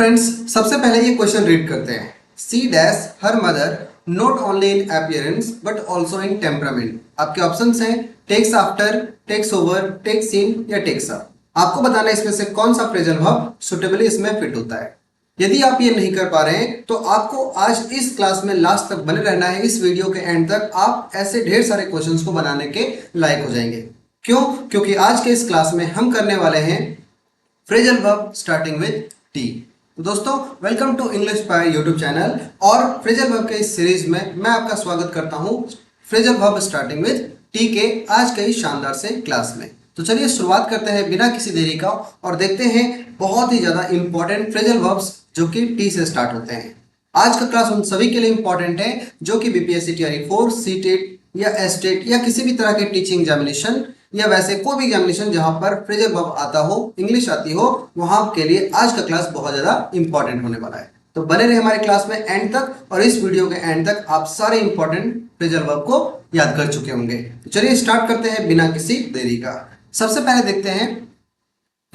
Friends, सबसे पहले ये क्वेश्चन रीड करते हैं। C dash her mother not only in appearance but also in temperament. आपके ऑप्शंस हैं takes after, takes over, takes in या टेक्स अप। आपको बताना है इसमें से कौन सा फ्रेजल वर्ब सुटेबली इसमें फिट होता है। यदि आप ये नहीं कर पा रहे हैं तो आपको आज इस क्लास में लास्ट तक बने रहना है। इस वीडियो के एंड तक आप ऐसे ढेर सारे क्वेश्चंस को बनाने के लायक हो जाएंगे। क्यों? क्योंकि आज के इस क्लास में हम करने वाले हैं phrasal verb starting with T. तो दोस्तों, welcome to English by YouTube channel. और फ्रेजल वर्ब के इस सीरीज में मैं आपका स्वागत करता हूं phrasal verb starting with T के आज के इस शानदार से क्लास में। तो चलिए शुरुआत करते हैं बिना किसी देरी का और देखते हैं बहुत ही ज्यादा इंपॉर्टेंट फ्रेजल वर्ब्स जो कि टी से स्टार्ट होते हैं। आज का क्लास उन सभी के लिए इंपॉर्टेंट है जो कि बीपीएससी टीआरई 4, सीटेट या एसटेट या किसी भी तरह के टीचिंग एग्जामिनेशन या वैसे कोई भी एग्जामिनेशन जहां पर फ्रेजल वर्ब आता हो, इंग्लिश आती हो, वहां के लिए आज का क्लास बहुत ज्यादा इंपॉर्टेंट होने वाला है। तो बने रहे हमारे क्लास में एंड तक, और इस वीडियो के एंड तक आप सारे इंपॉर्टेंट फ्रेजल वर्ब को याद कर चुके होंगे। तो चलिए स्टार्ट करते हैं बिना किसी देरी का। सबसे पहले देखते हैं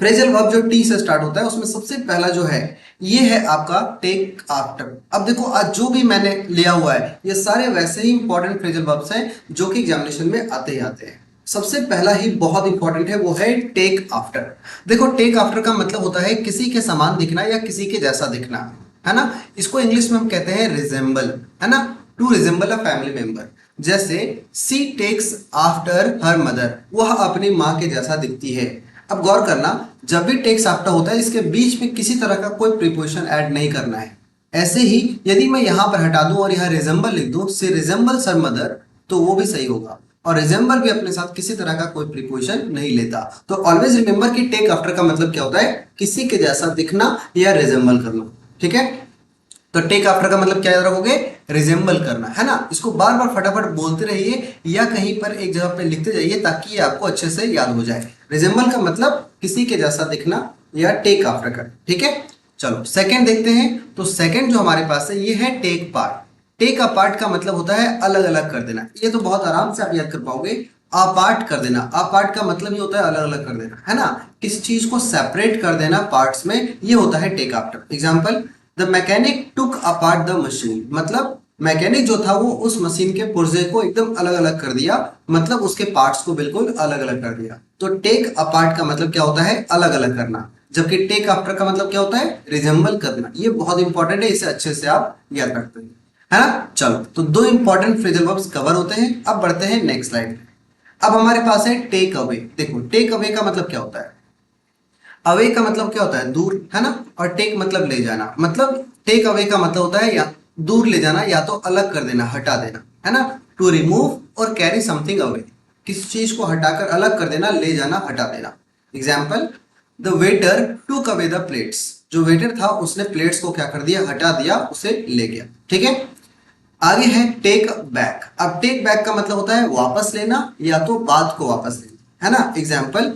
फ्रेजल वर्ब जो टी से स्टार्ट होता है उसमें सबसे पहला जो है ये है आपका टेक आफ्टर। अब देखो, आज जो भी मैंने लिया हुआ है ये सारे वैसे ही इंपॉर्टेंट फ्रेजल वर्ब्स हैं जो कि एग्जामिनेशन में आते ही आते हैं। सबसे पहला ही बहुत इंपॉर्टेंट है, वो है टेक आफ्टर। देखो, टेक आफ्टर का मतलब होता है किसी के समान दिखना या किसी के जैसा दिखना, है ना। इसको इंग्लिश में हम कहते हैं रिजेंबल, है ना, to resemble a family member. जैसे C takes after her mother, वह अपनी माँ के जैसा दिखती है। अब गौर करना, जब भी टेक्स आफ्टर होता है इसके बीच में किसी तरह का कोई प्रीपोजिशन ऐड नहीं करना है। ऐसे ही यदि मैं यहाँ पर हटा दूं और यहाँ रिजेंबल लिख दूं, सी रिजेंबल्स हर मदर, तो वो भी सही होगा। और रिजेंबल भी अपने साथ किसी तरह का कोई प्रीपोजिशन नहीं लेता। तो ऑलवेज रिमेंबर कि टेक आफ्टर का मतलब क्या होता है, किसी के जैसा दिखना या रिजेंबल करना। ठीक है, तो टेक आफ्टर का मतलब क्या याद रखोगे, रिजेंबल करना, है ना। इसको बार बार फटाफट बोलते रहिए या कहीं पर एक जगह पे लिखते जाइए ताकि ये आपको अच्छे से याद हो जाए। रिजेंबल का मतलब किसी के जैसा दिखना या टेक आफ्टर का। ठीक है, चलो सेकंड देखते हैं। तो सेकंड जो हमारे पास है ये है टेक पार्ट। टेक अपार्ट का मतलब होता है अलग अलग कर देना। ये तो बहुत आराम से आप याद कर पाओगे। अपार्ट कर देना, अपार्ट का मतलब ये होता है अलग अलग कर देना, है ना। किसी चीज को सेपरेट कर देना पार्ट्स में, ये होता है take after. Example, the mechanic took apart the machine, मतलब मैकेनिक जो था वो उस मशीन के पुर्जे को एकदम अलग अलग कर दिया, मतलब उसके पार्ट्स को बिल्कुल अलग अलग कर दिया। तो टेक अपार्ट का मतलब क्या होता है, अलग अलग करना। जबकि टेक आफ्टर का मतलब क्या होता है, रिजेंबल करना। ये बहुत इंपॉर्टेंट है, इसे अच्छे से आप याद रखते हैं, है ना। चलो, तो दो इंपॉर्टेंट फ्रेजल वर्ब्स कवर होते हैं। अब बढ़ते हैं नेक्स्ट स्लाइड। अब हमारे पास है टेक अवे। देखो, टेक अवे का मतलब क्या होता है, अवे का मतलब क्या होता है, दूर, है ना। और टेक मतलब ले जाना। मतलब टेक अवे का मतलब होता है या दूर ले जाना या तो अलग कर देना, हटा देना, है ना। टू रिमूव और कैरी समथिंग अवे, किसी चीज को हटाकर अलग कर देना, ले जाना, हटा देना। एग्जाम्पल, द वेटर टूक अवे द प्लेट्स, जो वेटर था उसने प्लेट्स को क्या कर दिया, हटा दिया, उसे ले गया। ठीक है, आगे है टेक बैक। अब टेक बैक का मतलब होता है वापस लेना या तो बात को वापस लेना, है ना। Example,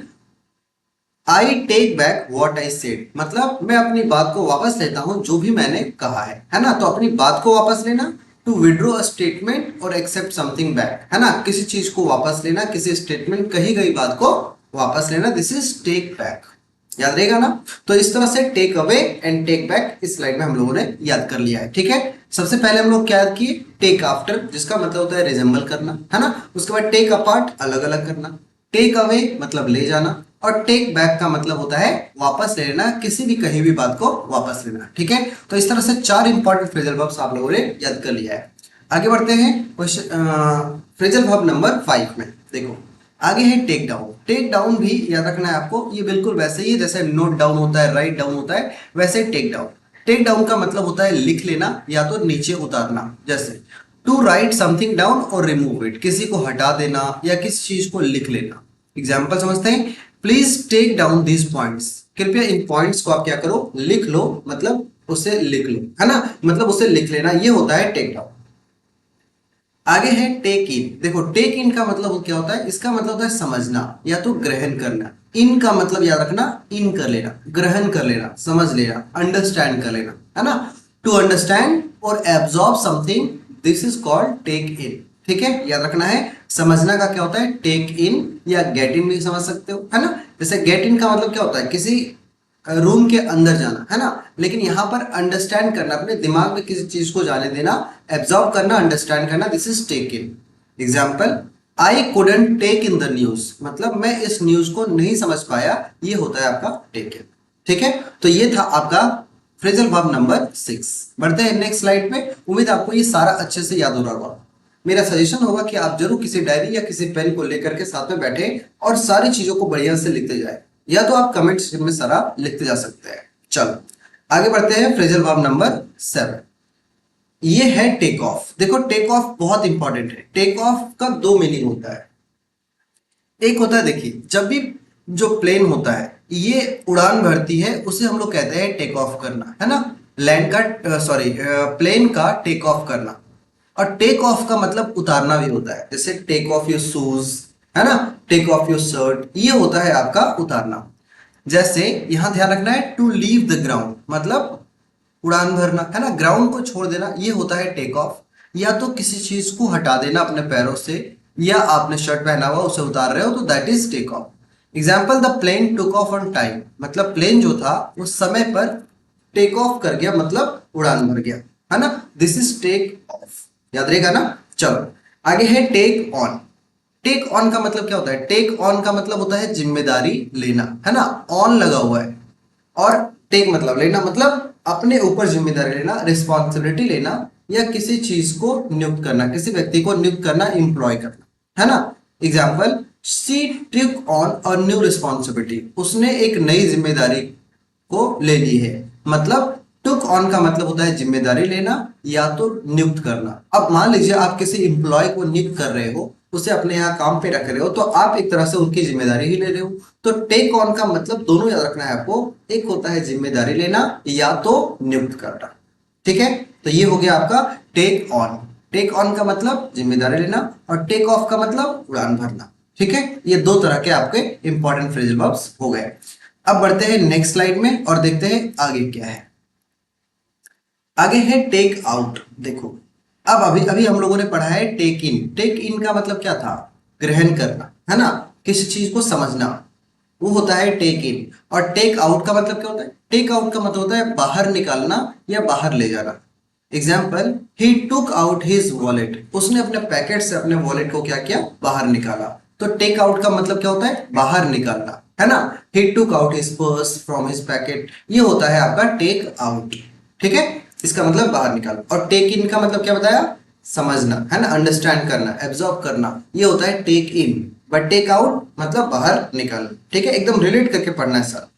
I take back what I said, मतलब मैं अपनी बात को वापस लेता हूं जो भी मैंने कहा है ना। तो अपनी बात को वापस लेना, टू विड्रॉ अ स्टेटमेंट और एक्सेप्ट समथिंग बैक, है ना। किसी चीज को वापस लेना, किसी स्टेटमेंट, कही गई बात को वापस लेना, दिस इज टेक बैक। याद रहेगा ना। तो इस तरह से take away and take back इस स्लाइड में हम लोगों ने याद कर लिया है। ठीक है, सबसे पहले हम लोग क्या याद किए, टेक आफ्टर जिसका मतलब होता है रिजेंबल करना, है ना। उसके बाद टेक अपार्ट, अलग अलग करना। टेक अवे मतलब ले जाना, और टेक बैक का मतलब होता है वापस ले लेना, किसी भी कहीं भी बात को वापस लेना। ठीक है, तो इस तरह से चार इंपॉर्टेंट फ्रेजल वर्ब्स आप लोगों ने याद कर लिया है। आगे बढ़ते हैं क्वेश्चन फ्रेजल वर्ब नंबर 5 में। देखो, आगे है टेक डाउन। टेक डाउन भी याद रखना है आपको, ये बिल्कुल वैसे ही है जैसे नोट डाउन होता है, राइट डाउन होता है, वैसे टेक डाउन। टेक डाउन का मतलब होता है लिख लेना या तो नीचे उतारना। जैसे टू राइट समथिंग डाउन और रिमूव इट, किसी को हटा देना या किसी चीज को लिख लेना। एग्जाम्पल समझते हैं, please take down these points, कृपया इन पॉइंट्स को आप क्या करो, लिख लो, मतलब उसे लिख लो, है ना, मतलब उसे लिख लेना, ये होता है टेक डाउन। आगे है टेक इन। देखो, टेक इन का मतलब क्या होता है, इसका मतलब होता है समझना या तो ग्रहण करना। इन का मतलब याद रखना, इन कर लेना, ग्रहण कर लेना, समझ लेना, अंडरस्टैंड कर लेना, है ना। टू अंडरस्टैंड और absorb something, this is called take in. ठीक है, याद रखना है। समझना का क्या होता है, टेक इन, या गेट इन भी समझ सकते हो, है ना। जैसे गेट इन का मतलब क्या होता है, किसी रूम के अंदर जाना, है ना। लेकिन यहाँ पर अंडरस्टैंड करना, अपने दिमाग में किसी चीज को जाने देना, एब्जॉर्ब करना, अंडरस्टैंड करना, this is take in. Example, I couldn't take in the news, मतलब मैं इस न्यूज को नहीं समझ पाया, ये होता है आपका टेक इन। ठीक है, तो ये था आपका फ्रेजल वर्ब नंबर 6। बढ़ते हैं नेक्स्ट स्लाइड पे। उम्मीद आपको ये सारा अच्छे से याद हो रहा होगा। मेरा सजेशन होगा कि आप जरूर किसी डायरी या किसी पेन को लेकर के साथ में बैठे और सारी चीजों को बढ़िया से लिखते जाए, या तो आप कमेंट सेक्शन में सारा लिखते जा सकते हैं। चलो आगे बढ़ते हैं फ्रेजल वर्ब नंबर 7। ये है टेक ऑफ। देखो टेक ऑफ बहुत इंपॉर्टेंट है। टेक ऑफ का दो मीनिंग होता है। एक होता है, देखिए जब भी जो प्लेन होता है ये उड़ान भरती है, उसे हम लोग कहते हैं टेक ऑफ करना, है ना। लैंड का सॉरी प्लेन का टेक ऑफ करना। और टेक ऑफ का मतलब उतारना भी होता है, जैसे टेक ऑफ योर शूज, है ना, टेक ऑफ योर शर्ट, ये होता है आपका उतारना। जैसे यहां ध्यान रखना है, टू लीव द ग्राउंड मतलब उड़ान भरना, है ना, ग्राउंड को छोड़ देना, ये होता है टेक ऑफ। या तो किसी चीज को हटा देना अपने पैरों से, या आपने शर्ट पहना हुआ उसे उतार रहे हो तो that is take off. Example, the plane took off on time, मतलब प्लेन जो था वो समय पर टेक ऑफ कर गया, मतलब उड़ान भर गया, है ना। दिस इज टेक ऑफ, याद रहेगा ना। चलो आगे है टेक ऑन। टेक ऑन का मतलब क्या होता है? टेक ऑन का मतलब होता है जिम्मेदारी लेना, है ना। ऑन लगा हुआ है और टेक मतलब लेना, मतलब अपने ऊपर जिम्मेदारी लेना, रिस्पॉन्सिबिलिटी लेना, या किसी चीज को नियुक्त करना, किसी व्यक्ति को नियुक्त करना, एम्प्लॉय करना, है ना। Example, she took on a new responsibility, उसने एक नई जिम्मेदारी को ले ली है। मतलब टुक ऑन का मतलब होता है जिम्मेदारी लेना या तो नियुक्त करना। अब मान लीजिए आप किसी एम्प्लॉय को नियुक्त कर रहे हो, उसे अपने यहाँ काम पे रख रहे हो, तो आप एक तरह से उनकी जिम्मेदारी ही ले रहे हो। तो टेक ऑन का मतलब दोनों याद रखना है आपको, एक होता है जिम्मेदारी लेना या तो नियुक्त करना। ठीक है, तो ये हो गया आपका टेक ऑन। टेक ऑन का मतलब जिम्मेदारी लेना और टेक ऑफ का मतलब उड़ान भरना। ठीक है, ये दो तरह के आपके इंपॉर्टेंट फ्रेजल वर्ब्स हो गए। अब बढ़ते हैं नेक्स्ट स्लाइड में और देखते हैं आगे क्या है। आगे है टेक आउट। देखो अब अभी अभी हम लोगों ने पढ़ा है टेक इन। टेक इन का मतलब क्या था? ग्रहण करना, है ना, किसी चीज को समझना, वो होता है टेक इन। और टेक आउट का मतलब क्या होता है? टेक आउट का मतलब होता है बाहर निकालना या बाहर ले जाना। एग्जाम्पल, ही टुक आउट हिज वॉलेट, उसने अपने पैकेट से अपने वॉलेट को क्या किया? बाहर निकाला। तो टेक आउट का मतलब क्या होता है? बाहर निकालना, है ना। He took out his purse from his pocket, ये होता है आपका टेक आउट। ठीक है, इसका मतलब बाहर निकालना। और टेक इन का मतलब क्या बताया? समझना, है ना, अंडरस्टैंड करना, एब्जॉर्ब करना, ये होता है take in. But take out मतलब बाहर निकालना। ठीक है, एकदम रिलेट करके पढ़ना है सर।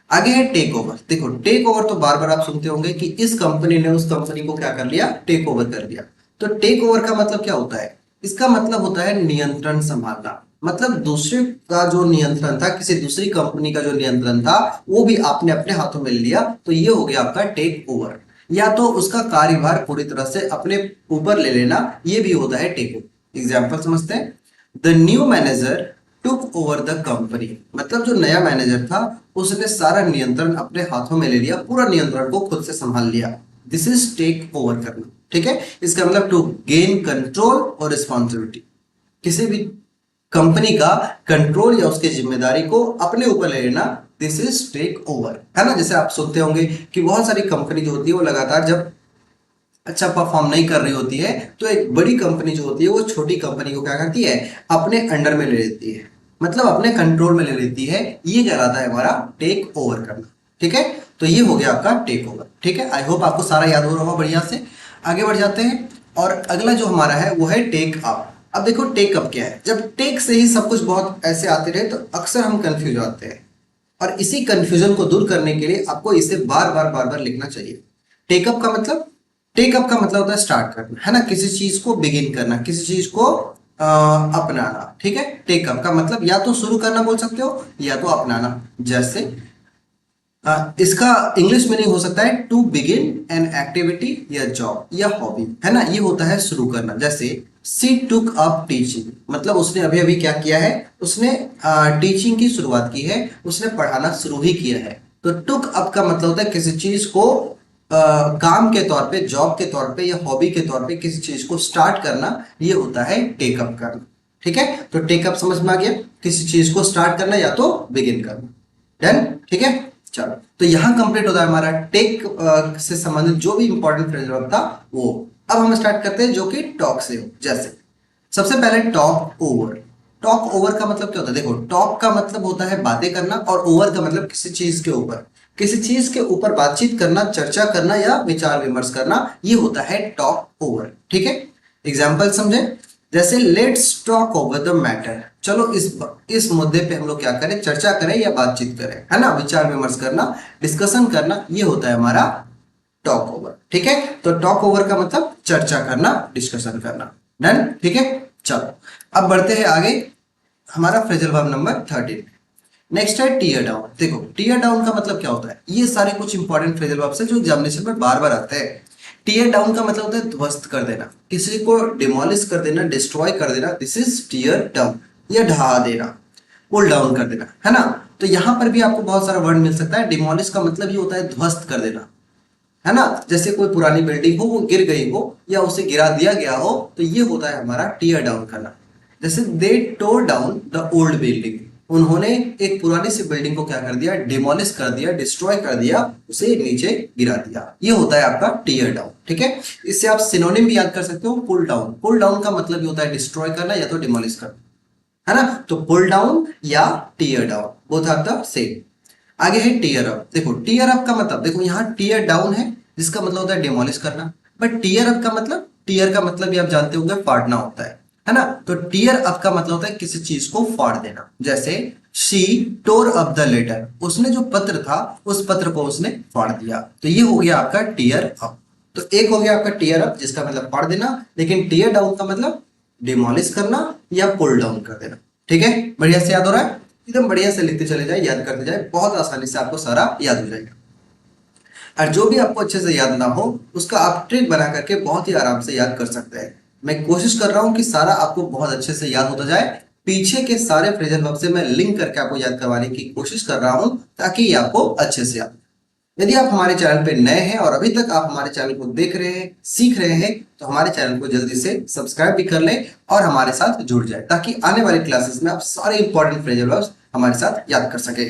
आगे है टेक ओवर। देखो टेक ओवर तो बार बार आप सुनते होंगे कि इस कंपनी ने उस कंपनी को क्या कर लिया? टेक ओवर कर दिया। तो टेक ओवर का मतलब क्या होता है? इसका मतलब होता है नियंत्रण संभालना। मतलब दूसरे का जो नियंत्रण था, किसी दूसरी कंपनी का जो नियंत्रण था, वो भी आपने अपने हाथों में ले लिया, तो ये हो गया आपका टेक ओवर। या तो उसका कार्यभार पूरी तरह से अपने ऊपर ले लेना, ये भी होता है टेक ओवर। एग्जाम्पल समझते हैं, the new manager took over the company, मतलब जो नया मैनेजर था उसने सारा नियंत्रण अपने हाथों में ले लिया, पूरा नियंत्रण को खुद से संभाल लिया। दिस इज टेक ओवर करना। ठीक है, इसका मतलब टू गेन कंट्रोल और रिस्पॉन्सिबिलिटी, किसी भी कंपनी का कंट्रोल या उसकी जिम्मेदारी को अपने ऊपर ले लेना, दिस इज टेक ओवर, है ना। जैसे आप सुनते होंगे कि बहुत सारी कंपनी जो होती है वो लगातार जब अच्छा परफॉर्म नहीं कर रही होती है, तो एक बड़ी कंपनी जो होती है वो छोटी कंपनी को क्या करती है? अपने अंडर में ले लेती है, मतलब अपने कंट्रोल में ले लेती है। ये कहलाता है हमारा टेक ओवर करना। ठीक है, तो ये हो गया आपका टेक ओवर। ठीक है, आई होप आपको सारा याद हो रहा होगा बढ़िया से। आगे बढ़ जाते हैं और अगला जो हमारा है वो है टेक अप। अब देखो टेक अप क्या है? जब टेक से ही सब कुछ बहुत ऐसे आते रहे तो अक्सर हम कंफ्यूज होते हैं, और इसी कंफ्यूजन को दूर करने के लिए आपको इसे बार बार लिखना चाहिए। टेकअप का मतलब, टेकअप का मतलब होता है स्टार्ट करना, है ना, किसी चीज को बिगिन करना, किसी चीज को अपनाना। ठीक है, टेकअप का मतलब या तो शुरू करना बोल सकते हो या तो अपनाना। जैसे इसका इंग्लिश मीनिंग हो सकता है टू बिगिन एन एक्टिविटी या जॉब या हॉबी, है ना, ये होता है शुरू करना। जैसे सी टुक अप टीचिंग, मतलब उसने अभी अभी क्या किया है? उसने टीचिंग की शुरुआत की है, उसने पढ़ाना शुरू ही किया है। तो टुक अप का मतलब होता है किसी चीज को काम के तौर पे, जॉब के तौर पे या हॉबी के तौर पे किसी चीज को स्टार्ट करना, ये होता है टेकअप करना। ठीक है, तो टेकअप समझ में आ गया, किसी चीज को स्टार्ट करना या तो बिगिन करना। डन। ठीक है, चलो, तो यहाँ कंप्लीट होता है हमारा टेक से संबंधित जो भी इंपॉर्टेंट फ्रेजल वर्ब था वो। अब हम स्टार्ट करते हैं जो कि टॉक से हो। जैसे सबसे पहले टॉक ओवर। टॉक ओवर का मतलब क्या होता है? देखो, टॉक का मतलब होता है बातें करना, और ओवर का मतलब किसी चीज के ऊपर, किसी चीज के ऊपर बातचीत करना, चर्चा करना या विचार विमर्श करना, ये होता है टॉक ओवर। ठीक है, एग्जाम्पल समझे। जैसे let's talk over the matter, चलो इस मुद्दे पे हम लोग क्या करें, चर्चा करें या बातचीत करें, है ना, विचार विमर्श करना, डिस्कशन करना, ये होता है हमारा टॉक ओवर। ठीक है, तो टॉक ओवर का मतलब चर्चा करना, डिस्कशन करना। डन, ठीक है। चलो, अब बढ़ते हैं आगे, हमारा फ्रेजल वर्ब नंबर 13। नेक्स्ट है टीयर डाउन। देखो, टीयर डाउन का मतलब क्या होता है? ये सारे कुछ इंपॉर्टेंट फ्रेजल वर्ब्स हैं जो एग्जामिनेशन में बार बार आते हैं। टीयर डाउन का मतलब होता है ध्वस्त कर देना, किसी को डिमोलिश कर देना, डिस्ट्रॉय कर देना, दिस इज टीयर डाउन, या ढहा देना, पुल डाउन कर देना, है ना। तो यहां पर भी आपको बहुत सारा वर्ड मिल सकता है। डिमोलिश का मतलब ये होता है ध्वस्त कर देना, है ना, जैसे कोई पुरानी बिल्डिंग हो, वो गिर गई हो या उसे गिरा दिया गया हो, तो ये होता है हमारा टीयर डाउन करना। जैसे दे टोर डाउन द ओल्ड बिल्डिंग, उन्होंने एक पुरानी सी बिल्डिंग को क्या कर दिया, डिमोलिश कर दिया, डिस्ट्रॉय कर दिया, उसे नीचे गिरा दिया, ये होता है आपका टीयर डाउन। ठीक है, इससे आप सिनोनिम भी याद कर सकते हो, पुल डाउन। पुल डाउन का मतलब ये होता है डिस्ट्रॉय करना या तो डिमोलिश करना, है ना। तो पुल डाउन या tear down, both are the same. आगे है टीयर अप। देखो, टीयर अप का मतलब, देखो यहाँ टीयर डाउन है जिसका मतलब होता है डिमोलिश करना, बट टीयर अप का मतलब, टीयर का मतलब भी आप जानते होंगे फाड़ना होता है ना। तो टीयर अप का मतलब होता है किसी चीज को फाड़ देना। जैसे she tore up the letter, उसने जो पत्र था उस पत्र को उसने फाड़ दिया, तो ये हो गया आपका टीयर अप। तो एक हो गया आपका टीयर अप जिसका मतलब फाड़ देना, लेकिन टीयर डाउन का मतलब डिमोलिश करना या पुल डाउन कर देना। ठीक है, बढ़िया से याद हो रहा है? एकदम बढ़िया से लिखते चले जाए, याद करते जाए, बहुत आसानी से आपको सारा याद हो जाएगा। और जो भी आपको अच्छे से याद ना हो उसका आप ट्रिक बना करके बहुत ही आराम से याद कर सकते हैं। मैं कोशिश कर रहा हूं कि सारा आपको बहुत अच्छे से याद होता जाए। पीछे के सारे फ्रेजल वर्ब से मैं लिंक करके आपको याद करवाने की कोशिश कर रहा हूं ताकि ये आपको अच्छे से याद। यदि आप हमारे चैनल पे नए हैं और अभी तक आप हमारे चैनल को देख रहे हैं, सीख रहे हैं, तो हमारे चैनल को जल्दी से सब्सक्राइब भी कर लें और हमारे साथ जुड़ जाए, ताकि आने वाली क्लासेस में आप सारे इंपॉर्टेंट फ्रेजल वर्ब्स हमारे साथ याद कर सके।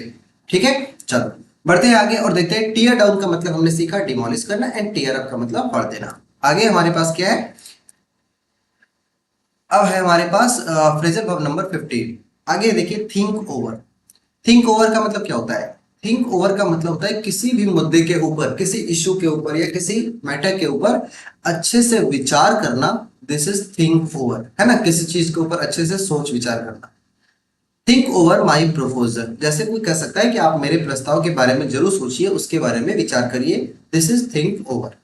ठीक है, चलो बढ़ते हैं आगे और देखते हैं। टीयर डाउन का मतलब हमने सीखा डिमोलिश करना, एंड टीयर अप का मतलब फाड़ देना। आगे हमारे पास क्या है? अब है हमारे पास फ्रेजल वर्ब नंबर 15। आगे देखिए, थिंक ओवर। थिंक ओवर का मतलब क्या होता है? थिंक ओवर का मतलब होता है किसी भी मुद्दे के ऊपर, किसी इश्यू के ऊपर या किसी मैटर के ऊपर अच्छे से विचार करना, दिस इज थिंक ओवर, है ना, किसी चीज के ऊपर अच्छे से सोच विचार करना। थिंक ओवर माई प्रपोजल, जैसे कोई कह सकता है कि आप मेरे प्रस्ताव के बारे में जरूर सोचिए, उसके बारे में विचार करिए, दिस इज थिंक ओवर।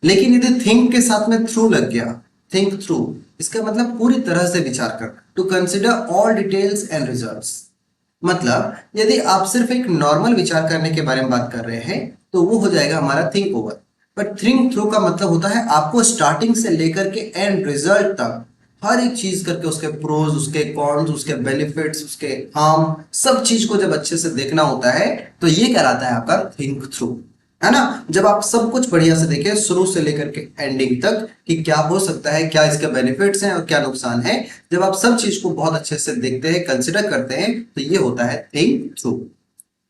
लेकिन यदि थिंक के साथ में थ्रू लग गया, थिंक थ्रू, इसका मतलब पूरी तरह से विचार करना, to consider all details and results. मतलब यदि आप सिर्फ एक नॉर्मल विचार करने के बारे में बात कर रहे हैं तो वो हो जाएगा हमारा think over. But think through का मतलब होता है आपको स्टार्टिंग से लेकर के एंड रिजल्ट तक हर एक चीज करके, उसके प्रोज, उसके कॉन्स, उसके बेनिफिट्स, उसके हार्म, सब चीज को जब अच्छे से देखना होता है तो ये कहलाता है आपका थिंक थ्रू, है ना। जब आप सब कुछ बढ़िया से देखें शुरू से लेकर के एंडिंग तक कि क्या हो सकता है, क्या इसके बेनिफिट्स हैं और क्या नुकसान है, जब आप सब चीज को बहुत अच्छे से देखते हैं, कंसिडर करते हैं, तो ये होता है थिंक थ्रू।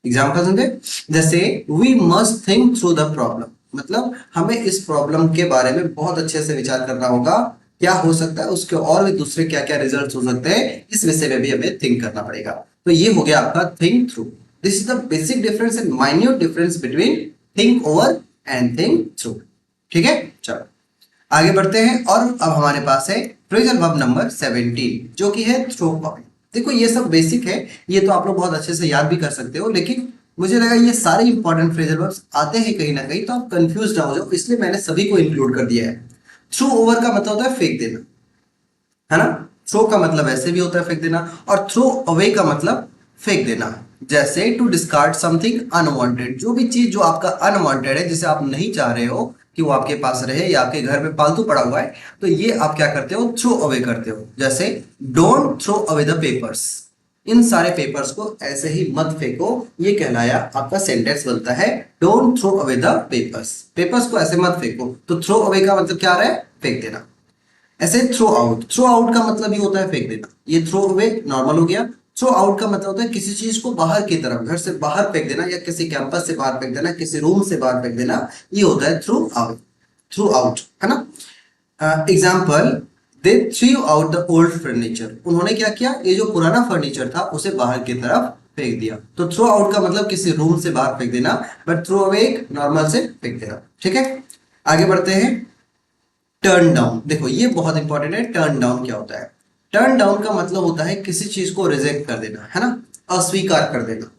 एग्जाम्पल समझे। जैसे we must think through the problem, मतलब हमें इस प्रॉब्लम के बारे में बहुत अच्छे से विचार करना होगा, क्या हो सकता है उसके और भी दूसरे क्या क्या रिजल्ट हो सकते हैं, इस विषय में भी हमें थिंक करना पड़ेगा। तो ये हो गया आपका think through. This is the basic difference and minute difference between think over and think through. ठीक है, चलो आगे बढ़ते हैं और अब हमारे पास है फ्रेजल वर्ब नंबर 17 जो कि है थ्रो अवे। देखो ये सब बेसिक है, ये तो आप लोग बहुत अच्छे से याद भी कर सकते हो, लेकिन मुझे लगा ये सारे इंपॉर्टेंट फ्रेजल वर्ब्स आते हैं कहीं ना कहीं, तो आप कंफ्यूज ना हो जाओ, इसलिए मैंने सभी को इंक्लूड कर दिया है। थ्रो ओवर का मतलब होता है फेंक देना, है ना। थ्रो का मतलब ऐसे भी होता है फेंक देना, और थ्रो अवे का मतलब फेंक देना। जैसे टू डिस्कार्ड समथिंग अनवांटेड, जो भी चीज जो आपका अनवांटेड है, जिसे आप नहीं चाह रहे हो कि वो आपके पास रहे या आपके घर में पालतू पड़ा हुआ है, तो ये आप क्या करते हो, थ्रो अवे करते हो। जैसे don't throw away the papers, इन सारे पेपर्स को ऐसे ही मत फेंको, ये कहलाया आपका सेंटेंस बनता है don't throw away the papers. Papers को ऐसे मत फेंको, तो थ्रो अवे का मतलब क्या आ रहा है, फेंक देना। ऐसे थ्रो आउट, थ्रो आउट का मतलब ही होता है फेंक देना। ये थ्रो अवे नॉर्मल हो गया, थ्रो आउट का मतलब होता है किसी चीज को बाहर की तरफ, घर से बाहर फेंक देना या किसी कैंपस से बाहर फेंक देना, किसी रूम से बाहर फेंक देना, ये होता है थ्रू आउट। थ्रू आउट, है ना। Example, they through out the old furniture, उन्होंने क्या किया, ये जो पुराना फर्नीचर था उसे बाहर की तरफ फेंक दिया। तो थ्रो आउट का मतलब किसी रूम से बाहर फेंक देना, बट थ्रो अवे एक नॉर्मल से फेंक देना। ठीक है, आगे बढ़ते हैं। टर्न डाउन, देखो ये बहुत इंपॉर्टेंट है। टर्न डाउन क्या होता है? टर्न डाउन का मतलब होता है किसी चीज को रिजेक्ट कर देना, है ना, अस्वीकार कर देना।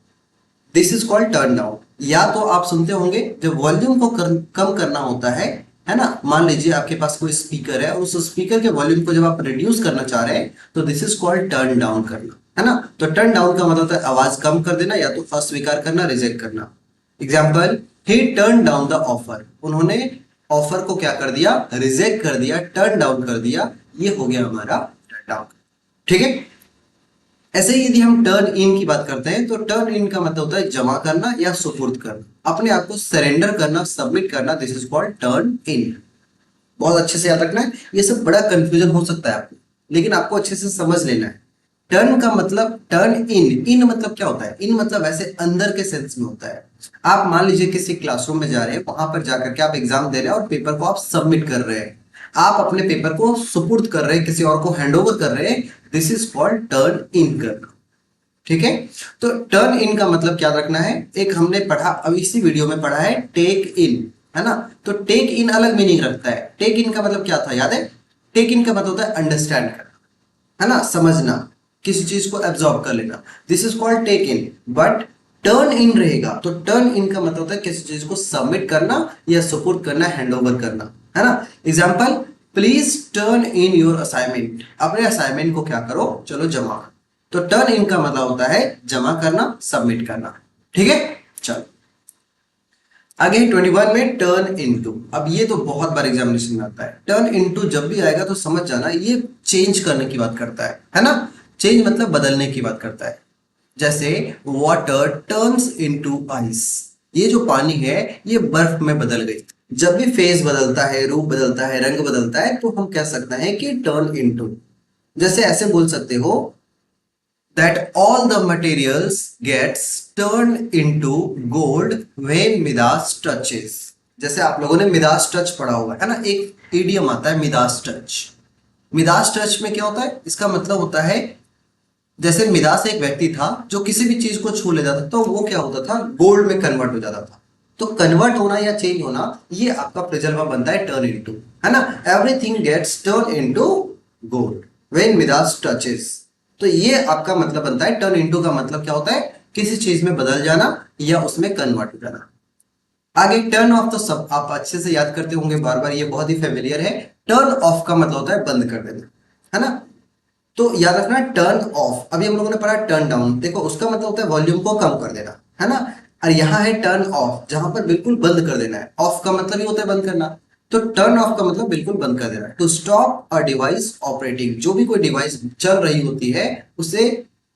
This is called turn down. या तो आप सुनते होंगे जब वॉल्यूम को कम करना होता है ना। मान लीजिए आपके पास कोई स्पीकर है, उस स्पीकर के वॉल्यूम को जब आप रिड्यूस करना चाह रहे हैं तो this is called turn down करना, है ना। तो टर्न डाउन का मतलब होता है आवाज कम कर देना या तो अस्वीकार करना, रिजेक्ट करना। Example, he turn down the offer, उन्होंने ऑफर को क्या कर दिया, रिजेक्ट कर दिया, टर्न डाउन कर दिया। ये हो गया हमारा टर्न डाउन। ठीक है, ऐसे ही यदि हम टर्न इन की बात करते हैं तो टर्न इन का मतलब होता है जमा करना या सुपुर्द करना, अपने आप को सरेंडर करना, सबमिट करना। This is called turn in. बहुत अच्छे से याद रखना है, ये सब बड़ा कंफ्यूजन हो सकता है आपको, लेकिन आपको अच्छे से समझ लेना है। टर्न का मतलब, टर्न इन, इन मतलब क्या होता है? इन मतलब ऐसे अंदर के सेंस में होता है। आप मान लीजिए किसी क्लासरूम में जा रहे हैं, वहां पर जाकर के आप एग्जाम दे रहे हैं और पेपर को आप सबमिट कर रहे हैं, आप अपने पेपर को सुपुर्द कर रहे हैं, किसी और को हैंड ओवर कर रहे हैं। This is called turn in करना। ठीक है, तो टर्न इन का मतलब क्या रखना है? एक हमने पढ़ा, अब इसी वीडियो में पढ़ा है टेक इन, है ना। तो टेक इन अलग मीनिंग रखता है। टेक इन का मतलब क्या था, याद है? टेक इन का मतलब होता है अंडरस्टैंड करना, है ना, समझना, किसी चीज को एब्जॉर्ब कर लेना। This is called take in. But turn in रहेगा तो टर्न इन का मतलब होता है किसी चीज को सबमिट करना या सुपुर्द करना, हैंड ओवर करना, है ना। Example, please turn in your assignment, अपने असाइनमेंट को क्या करो, चलो जमा करो। तो टर्न इन का मतलब होता है जमा करना, सबमिट करना। ठीक है, चलो आगे 21 में टर्न इनटू। अब ये तो बहुत बार एग्जामिनेशन में आता है। टर्न इनटू जब भी आएगा तो समझ जाना ये चेंज करने की बात करता है ना। चेंज मतलब बदलने की बात करता है। जैसे वाटर टर्न्स इनटू आइस, ये जो पानी है ये बर्फ में बदल गई। जब भी फेस बदलता है, रूप बदलता है, रंग बदलता है, तो हम कह सकते हैं कि टर्न इनटू। जैसे ऐसे बोल सकते हो that all the materials gets turned into gold when Midas touches। जैसे आप लोगों ने मिदास टच पढ़ा होगा, है ना, एक इडियम आता है मिदास टच। मिदास टच में क्या होता है? इसका मतलब होता है जैसे मिदास एक व्यक्ति था जो किसी भी चीज को छू लेता था तो वो क्या होता था, गोल्ड में कन्वर्ट हो जाता था। तो कन्वर्ट होना या चेंज होना, ये आपका प्रेजेंट वर्ब बनता है टर्न इनटू, है ना। Everything gets turn into gold when Midas touches. तो ये आपका मतलब बनता है। टर्न इनटू का मतलब क्या होता है? किसी चीज में बदल जाना या उसमें कन्वर्ट हो जाना। आगे टर्न ऑफ, तो सब आप अच्छे से याद करते होंगे बार बार, ये बहुत ही फेमिलियर है। टर्न ऑफ का मतलब होता है बंद कर देना, है ना। तो याद रखना टर्न ऑफ। अभी हम लोगों ने पढ़ा टर्न डाउन, देखो उसका मतलब होता है वॉल्यूम को कम कर देना, है ना। और यहाँ है टर्न ऑफ, जहां पर बिल्कुल बंद कर देना है। ऑफ का मतलब ही होता है बंद करना। तो टर्न ऑफ का मतलब बिल्कुल बंद कर देना। To stop a device operating, जो भी कोई डिवाइस चल रही होती है उसे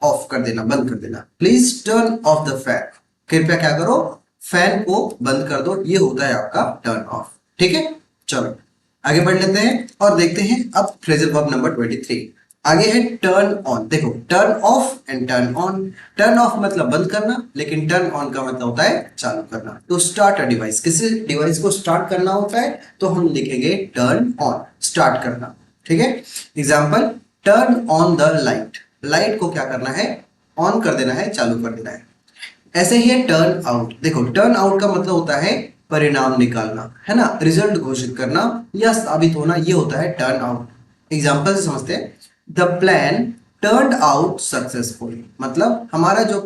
ऑफ कर देना, बंद कर देना। Please turn off the fan, कृपया क्या करो, फैन को बंद कर दो। ये होता है आपका टर्न ऑफ। ठीक है, चलो आगे बढ़ लेते हैं और देखते हैं अब फ्रेजल वर्ब नंबर 23। आगे है टर्न ऑन। देखो turn off and turn on. Turn off मतलब बंद करना, लेकिन टर्न ऑन का मतलब होता है चालू करना। तो स्टार्ट अ डिवाइस, किसी डिवाइस को स्टार्ट करना होता है तो हम लिखेंगे टर्न ऑन, स्टार्ट करना। ठीक है, example, turn on the light, light को क्या करना है, ऑन कर देना है, चालू कर देना है। ऐसे ही है टर्न आउट। देखो टर्न आउट का मतलब होता है परिणाम निकालना, है ना, रिजल्ट घोषित करना या साबित होना, ये होता है टर्न आउट। एग्जाम्पल से समझते हैं, the plan turn out successful, मतलब हमारा जो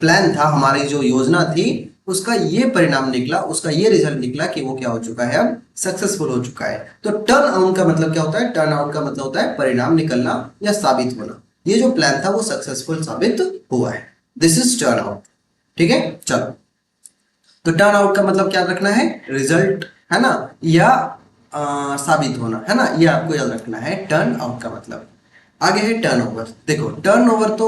प्लान था, हमारी जो योजना थी, उसका ये परिणाम निकला, उसका ये रिजल्ट निकला कि वो क्या हो चुका है, अब सक्सेसफुल हो चुका है। तो टर्न आउट का मतलब क्या होता है, टर्न आउट का मतलब होता है परिणाम निकलना या साबित होना। ये जो प्लान था वो सक्सेसफुल साबित हुआ है। This is turn out. ठीक है, चलो तो टर्न आउट का मतलब क्या रखना है, रिजल्ट, है ना, या साबित होना, है ना, ये आपको याद रखना है टर्न आउट का मतलब। आगे है टर्न ओवर। देखो टर्न ओवर तो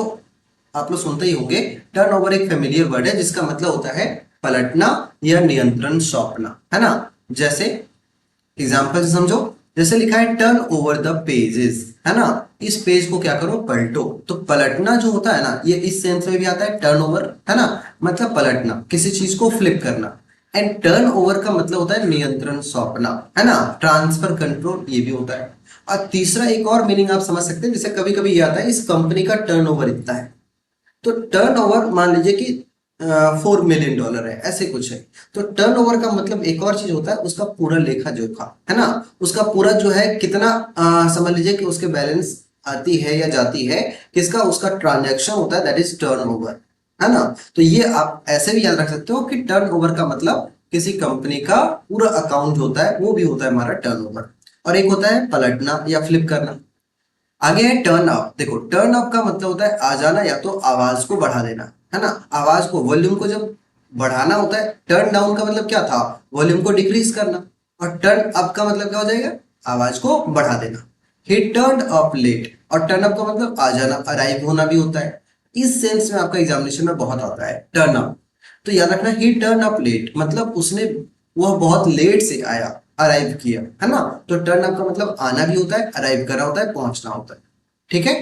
आप लोग सुनते ही होंगे। टर्न ओवर एक फेमिलियर वर्ड है जिसका मतलब होता है पलटना या नियंत्रण सौंपना, है ना। जैसे एग्जाम्पल से समझो, जैसे लिखा है टर्न ओवर द पेजेस, है ना, इस पेज को क्या करो, पलटो। तो पलटना जो होता है ना, ये इस सेंस में भी आता है, टर्नओवर, है ना, मतलब पलटना, किसी चीज को फ्लिप करना। एंड टर्न ओवर का मतलब होता है नियंत्रण सौंपना, है ना, ट्रांसफर कंट्रोल, ये भी होता है। और तीसरा एक और मीनिंग आप समझ सकते हैं, जैसे कभी कभी ये आता है इस कंपनी का टर्नओवर इतना है, तो टर्नओवर मान लीजिए कि $4 million है, ऐसे कुछ है। तो टर्नओवर का मतलब एक और चीज होता है, उसका पूरा लेखा जोखा, है ना, उसका पूरा जो है कितना, समझ लीजिए कि उसके बैलेंस आती है या जाती है, किसका, उसका ट्रांजैक्शन होता है, दैट इज टर्नओवर, है ना। तो ये आप ऐसे भी याद रख सकते हो कि टर्नओवर का मतलब किसी कंपनी का पूरा अकाउंट होता है, वो भी होता है हमारा टर्नओवर। और एक होता है पलटना या फ्लिप करना। आगे है टर्न अप। देखो टर्न अप का मतलब होता है आ जाना, या तो आवाज को बढ़ा देना, है ना, आवाज को, वॉल्यूम को जब बढ़ाना होता है। टर्न डाउन का मतलब क्या था, वॉल्यूम को डिक्रीज करना। और टर्न अप का मतलब क्या हो जाएगा, आवाज को बढ़ा देना। ही टर्न अप लेट, और टर्न अप का मतलब आ जाना, अराइव होना भी होता है। इस सेंस में आपका एग्जामिनेशन में बहुत आता है टर्न अप। तो याद रखना, ही टर्न अप लेट मतलब उसने, वह बहुत लेट से आया, अराइव किया, है ना। तो टर्न अप का मतलब आना भी होता है, अराइव करना होता है, पहुंचना होता है। ठीक है,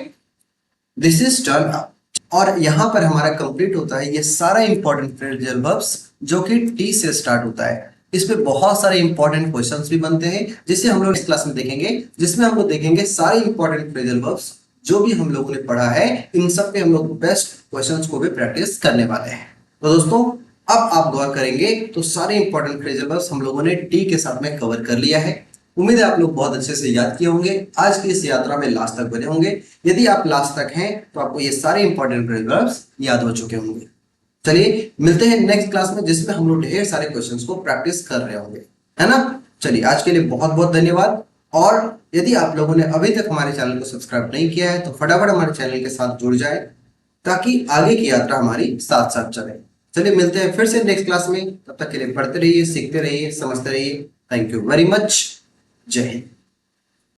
दिस इज टर्न अप। और यहां पर हमारा कंप्लीट होता है ये सारा इंपॉर्टेंट फ्रेजल वर्ब्स जो कि टी से स्टार्ट होता है। इसमें बहुत सारे इंपॉर्टेंट क्वेश्चंस भी बनते हैं, जिसे हम लोग इस क्लास में देखेंगे, जिसमें हम लोग देखेंगे सारे इंपॉर्टेंट फ्रेजल वर्ब्स जो भी हम लोगों ने पढ़ा है, इन सब पे हम लोग बेस्ट क्वेश्चंस को भी प्रैक्टिस करने वाले हैं। तो दोस्तों, अब आप गौर करेंगे तो सारे इंपॉर्टेंट फ्रेजल वर्ब्स हम लोगों ने टी के साथ में कवर कर लिया है। उम्मीद है आप लोग बहुत अच्छे से याद किए होंगे, आज की इस यात्रा में लास्ट तक बने होंगे। यदि आप लास्ट तक हैं तो आपको ये सारे इंपॉर्टेंट वर्ब्स याद हो चुके होंगे। चलिए मिलते हैं नेक्स्ट क्लास में, जिसमें हम लोग ढेर सारे क्वेश्चंस को प्रैक्टिस कर रहे होंगे, है ना। चलिए आज के लिए बहुत बहुत धन्यवाद। और यदि आप लोगों ने अभी तक हमारे चैनल को सब्सक्राइब नहीं किया है तो फटाफट हमारे चैनल के साथ जुड़ जाए, ताकि आगे की यात्रा हमारी साथ साथ चले। चलिए मिलते हैं फिर से नेक्स्ट क्लास में, तब तक के लिए पढ़ते रहिए, सीखते रहिए, समझते रहिए। Thank you very much. जय हिंद।